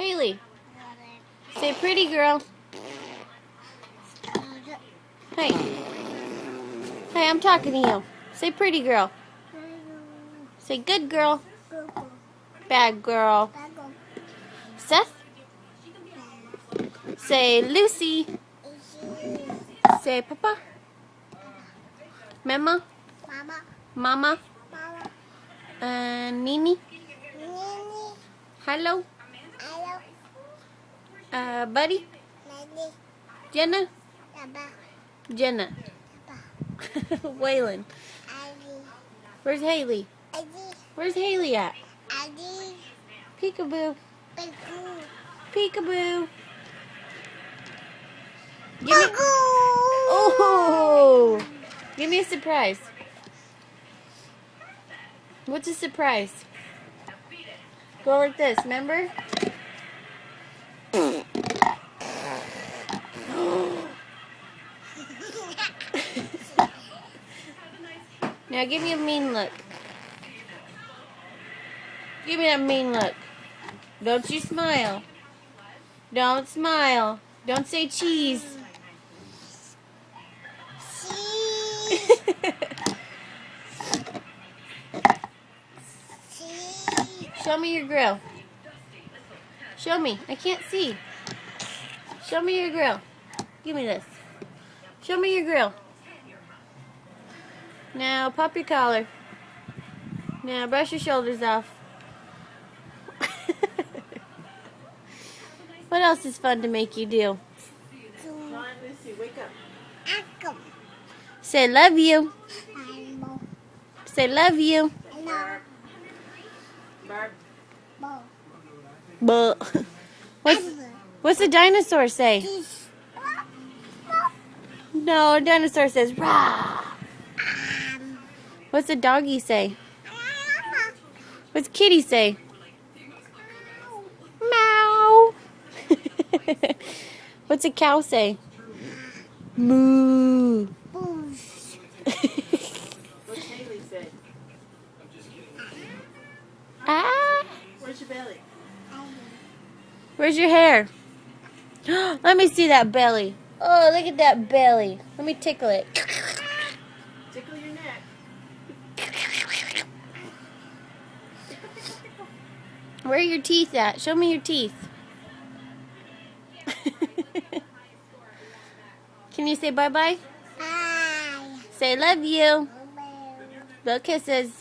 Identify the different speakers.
Speaker 1: Haley, say pretty girl. Hey. Hey, I'm talking to you. Say pretty girl. Say good girl. Bad girl. Seth. Say Lucy. Say Papa. Mama. Mama. Nini. Hello. Buddy. Jenna. Jenna. Waylon. Where's Haley? Where's Haley at? Peekaboo. Peekaboo. Give me. Oh! Give me a surprise. What's a surprise? Go like this, remember? Now give me a mean look. Give me that mean look. Don't you smile. Don't smile. Don't say cheese. Show me your grill. Show me. I can't see. Show me your grill. Give me this. Show me your grill. Now pop your collar. Now brush your shoulders off. What else is fun to make you do? Say love you. Say love you. What's the dinosaur say? No, a dinosaur says rah. What's the doggy say? What's kitty say? Meow. What's a cow say? Moo.
Speaker 2: What's Haley say?
Speaker 1: Ah.
Speaker 2: Where's your belly?
Speaker 1: Where's your hair? Let me see that belly. Oh, look at that belly. Let me tickle it.
Speaker 2: Tickle your neck.
Speaker 1: Where are your teeth at? Show me your teeth. Can you say bye-bye?
Speaker 3: Bye.
Speaker 1: Say love you. Blow kisses.